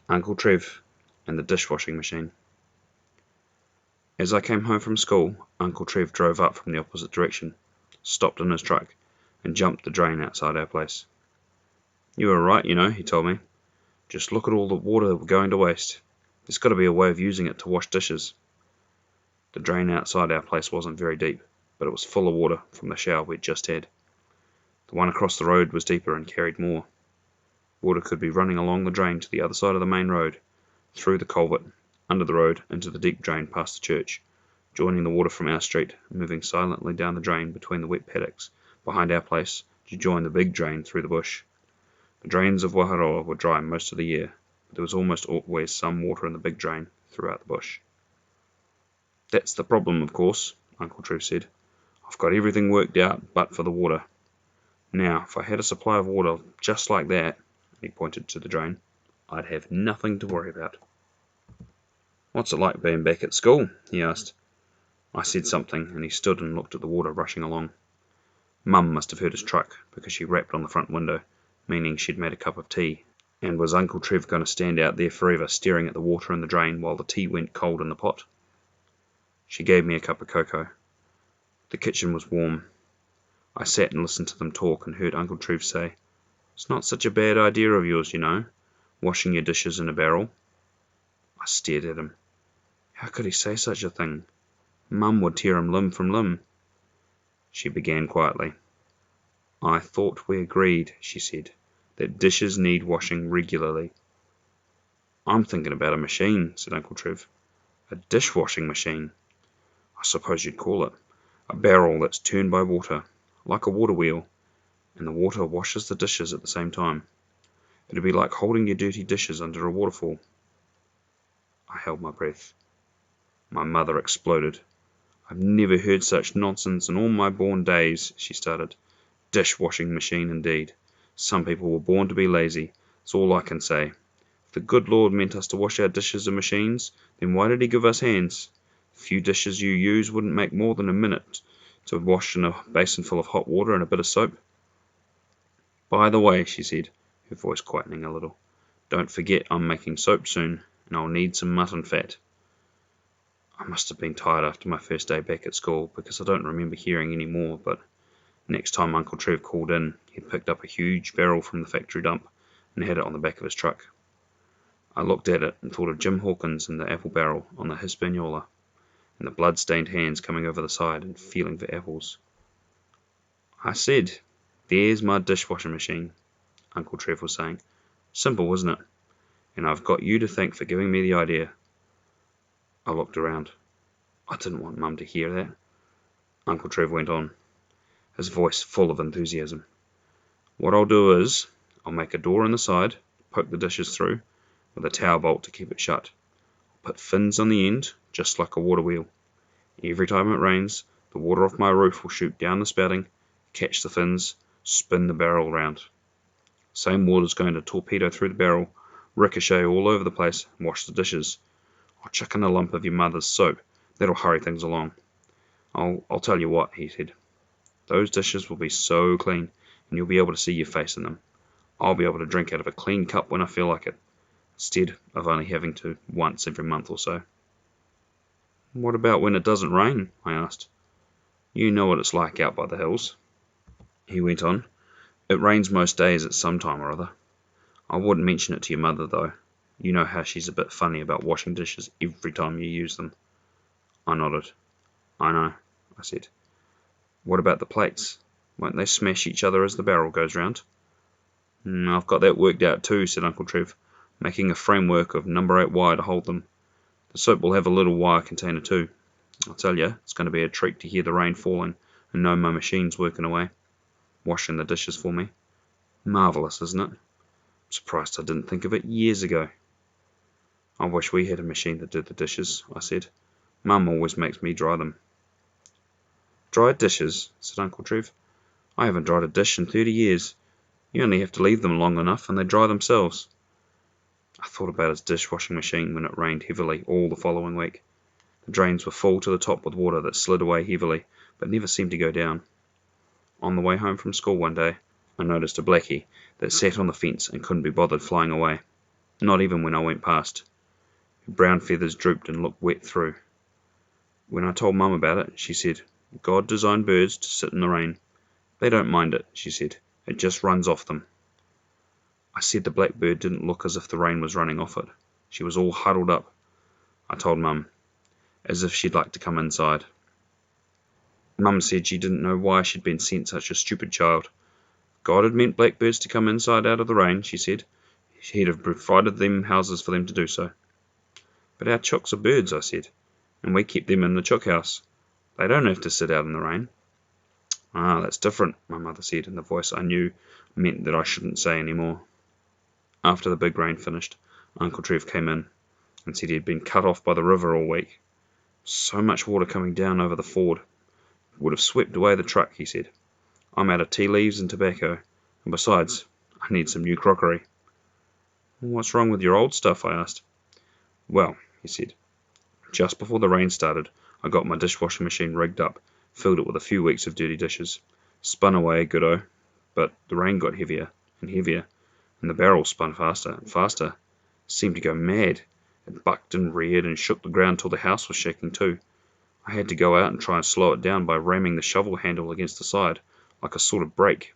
Uncle Trev and the dishwashing machine. As I came home from school, Uncle Trev drove up from the opposite direction, stopped in his truck, and jumped the drain outside our place. "You were right, you know," he told me. "Just look at all the water going to waste. There's got to be a way of using it to wash dishes." The drain outside our place wasn't very deep, but it was full of water from the shower we'd just had. The one across the road was deeper and carried more. Water could be running along the drain to the other side of the main road, through the culvert, under the road, into the deep drain past the church, joining the water from our street, moving silently down the drain between the wet paddocks behind our place to join the big drain through the bush. The drains of Waharoa were dry most of the year, but there was almost always some water in the big drain throughout the bush. "That's the problem, of course," Uncle Trev said. "I've got everything worked out but for the water. Now, if I had a supply of water just like that," and he pointed to the drain, "I'd have nothing to worry about." "What's it like being back at school?" he asked. I said something, and he stood and looked at the water rushing along. Mum must have heard his truck, because she rapped on the front window, meaning she'd made a cup of tea. And was Uncle Trev going to stand out there forever staring at the water in the drain while the tea went cold in the pot? She gave me a cup of cocoa. The kitchen was warm. I sat and listened to them talk and heard Uncle Trev say, "It's not such a bad idea of yours, you know, washing your dishes in a barrel." I stared at him. How could he say such a thing? Mum would tear him limb from limb. She began quietly. "I thought we agreed," she said, "that dishes need washing regularly." "I'm thinking about a machine," said Uncle Trev. "A dishwashing machine, I suppose you'd call it. A barrel that's turned by water, like a water wheel, and the water washes the dishes at the same time. It'd be like holding your dirty dishes under a waterfall." I held my breath. My mother exploded. "I've never heard such nonsense in all my born days," she started. "Dishwashing machine indeed. Some people were born to be lazy. That's all I can say. If the good Lord meant us to wash our dishes in machines, then why did he give us hands? The few dishes you use wouldn't make more than a minute to wash in a basin full of hot water and a bit of soap." "By the way," she said, her voice quietening a little, "don't forget I'm making soap soon, and I'll need some mutton fat." I must have been tired after my first day back at school, because I don't remember hearing any more, but next time Uncle Trev called in, he'd picked up a huge barrel from the factory dump and had it on the back of his truck. I looked at it and thought of Jim Hawkins and the apple barrel on the Hispaniola, and the blood-stained hands coming over the side and feeling for apples. I said, "There's my dishwashing machine," Uncle Trev was saying. "Simple, isn't it? And I've got you to thank for giving me the idea." I looked around. I didn't want Mum to hear that. Uncle Trev went on, his voice full of enthusiasm. "What I'll do is, I'll make a door in the side, poke the dishes through, with a towel bolt to keep it shut. I'll put fins on the end, just like a water wheel. Every time it rains, the water off my roof will shoot down the spouting, catch the fins, spin the barrel round. Same water's going to torpedo through the barrel, ricochet all over the place, and wash the dishes. I'll chuck in a lump of your mother's soap. That'll hurry things along. I'll tell you what," he said. "Those dishes will be so clean, and you'll be able to see your face in them. I'll be able to drink out of a clean cup when I feel like it, instead of only having to once every month or so." "What about when it doesn't rain?" I asked. "You know what it's like out by the hills," he went on. "It rains most days at some time or other. I wouldn't mention it to your mother, though. You know how she's a bit funny about washing dishes every time you use them." I nodded. "I know," I said. "What about the plates? Won't they smash each other as the barrel goes round?" "I've got that worked out too," said Uncle Trev, "making a framework of number 8 wire to hold them. The soap will have a little wire container too. I'll tell you, it's going to be a treat to hear the rain falling and know my machine's working away, washing the dishes for me. Marvellous, isn't it? I'm surprised I didn't think of it years ago." "I wish we had a machine that did the dishes," I said. "Mum always makes me dry them." "Dry dishes?" said Uncle Trev. "I haven't dried a dish in 30 years. You only have to leave them long enough and they dry themselves." I thought about his dishwashing machine when it rained heavily all the following week. The drains were full to the top with water that slid away heavily, but never seemed to go down. On the way home from school one day, I noticed a blackie that sat on the fence and couldn't be bothered flying away. not even when I went past. Her brown feathers drooped and looked wet through. When I told Mum about it, she said, "God designed birds to sit in the rain. They don't mind it," she said. "It just runs off them." I said the blackbird didn't look as if the rain was running off it. She was all huddled up, I told Mum, as if she'd like to come inside. Mum said she didn't know why she'd been sent such a stupid child. God had meant blackbirds to come inside out of the rain, she said. He'd have provided them houses for them to do so. But our chooks are birds, I said, and we keep them in the chook house. They don't have to sit out in the rain. Ah, that's different, my mother said, in the voice I knew meant that I shouldn't say any more. After the big rain finished, Uncle Trev came in and said he had been cut off by the river all week. So much water coming down over the ford would have swept away the truck, he said. I'm out of tea leaves and tobacco, and besides, I need some new crockery. What's wrong with your old stuff? I asked. Well, he said, just before the rain started, I got my dishwashing machine rigged up, filled it with a few weeks of dirty dishes, spun away good-o, but the rain got heavier and heavier, and the barrel spun faster and faster. It seemed to go mad. It bucked and reared and shook the ground till the house was shaking too. I had to go out and try and slow it down by ramming the shovel handle against the side, like a sort of brake.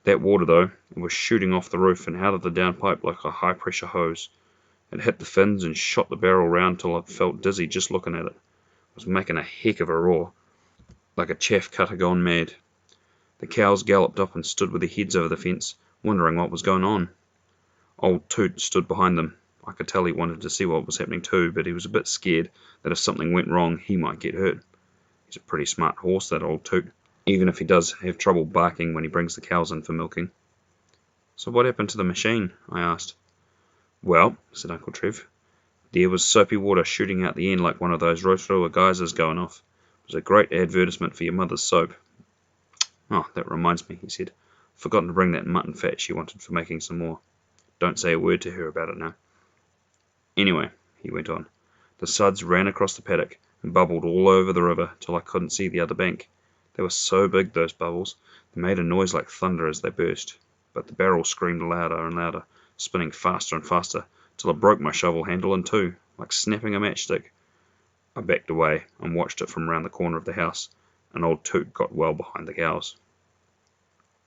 That water, though, it was shooting off the roof and out of the downpipe like a high-pressure hose. It hit the fins and shot the barrel round till I felt dizzy just looking at it. It was making a heck of a roar, like a chaff cutter gone mad. The cows galloped up and stood with their heads over the fence, wondering what was going on. Old Toot stood behind them. I could tell he wanted to see what was happening too, but he was a bit scared that if something went wrong, he might get hurt. He's a pretty smart horse, that old Toot, even if he does have trouble barking when he brings the cows in for milking. So what happened to the machine? I asked. Well, said Uncle Trev, there was soapy water shooting out the end like one of those Ratel geysers going off. It was a great advertisement for your mother's soap. Oh, that reminds me, he said. Forgotten to bring that mutton fat she wanted for making some more. Don't say a word to her about it now. Anyway, he went on, the suds ran across the paddock and bubbled all over the river till I couldn't see the other bank. They were so big, those bubbles, they made a noise like thunder as they burst. But the barrel screamed louder and louder, spinning faster and faster, till it broke my shovel handle in two, like snapping a matchstick. I backed away and watched it from round the corner of the house, and old Toot got well behind the cows.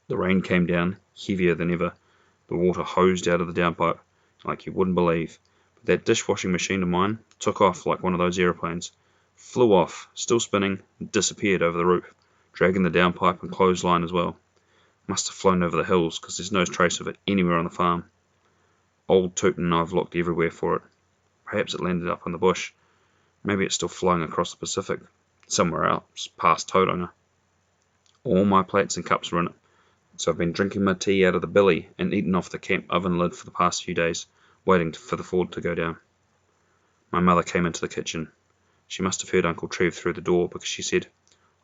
The rain came down, heavier than ever. The water hosed out of the downpipe, like you wouldn't believe. But that dishwashing machine of mine took off like one of those aeroplanes, flew off, still spinning, and disappeared over the roof, dragging the downpipe and clothesline as well. Must have flown over the hills, because there's no trace of it anywhere on the farm. Old Toot and I've looked everywhere for it. Perhaps it landed up in the bush. Maybe it's still flying across the Pacific, somewhere else, past Tauranga. All my plates and cups were in it, so I've been drinking my tea out of the billy and eating off the camp oven lid for the past few days, waiting for the ford to go down. My mother came into the kitchen. She must have heard Uncle Trev through the door, because she said,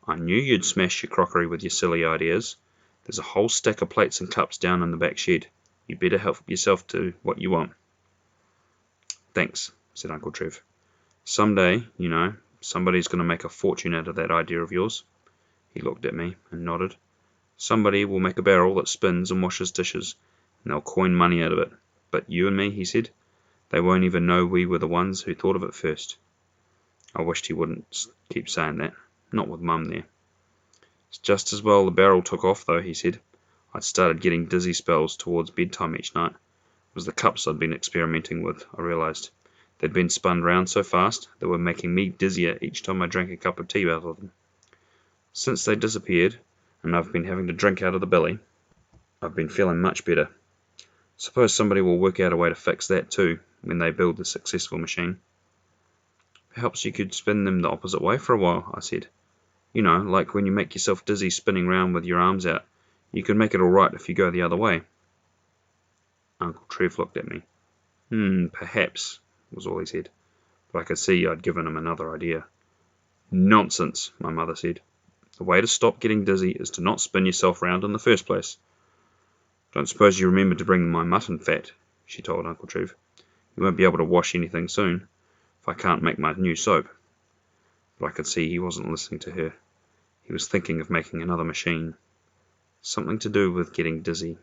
I knew you'd smash your crockery with your silly ideas. There's a whole stack of plates and cups down in the back shed. You'd better help yourself to what you want. Thanks, said Uncle Trev. Someday, you know, somebody's going to make a fortune out of that idea of yours. He looked at me and nodded. Somebody will make a barrel that spins and washes dishes, and they'll coin money out of it. But you and me, he said, they won't even know we were the ones who thought of it first. I wished he wouldn't keep saying that, not with Mum there. It's just as well the barrel took off, though, he said. I'd started getting dizzy spells towards bedtime each night. It was the cups I'd been experimenting with, I realised. They'd been spun round so fast they were making me dizzier each time I drank a cup of tea out of them. Since they disappeared, and I've been having to drink out of the billy, I've been feeling much better. Suppose somebody will work out a way to fix that too, when they build the successful machine. Perhaps you could spin them the opposite way for a while, I said. You know, like when you make yourself dizzy spinning round with your arms out. You can make it all right if you go the other way. Uncle Trev looked at me. Perhaps, was all he said, but I could see I'd given him another idea. Nonsense, my mother said. The way to stop getting dizzy is to not spin yourself round in the first place. Don't suppose you remember to bring my mutton fat, she told Uncle Trev. You won't be able to wash anything soon, if I can't make my new soap. But I could see he wasn't listening to her. He was thinking of making another machine. Something to do with getting dizzy.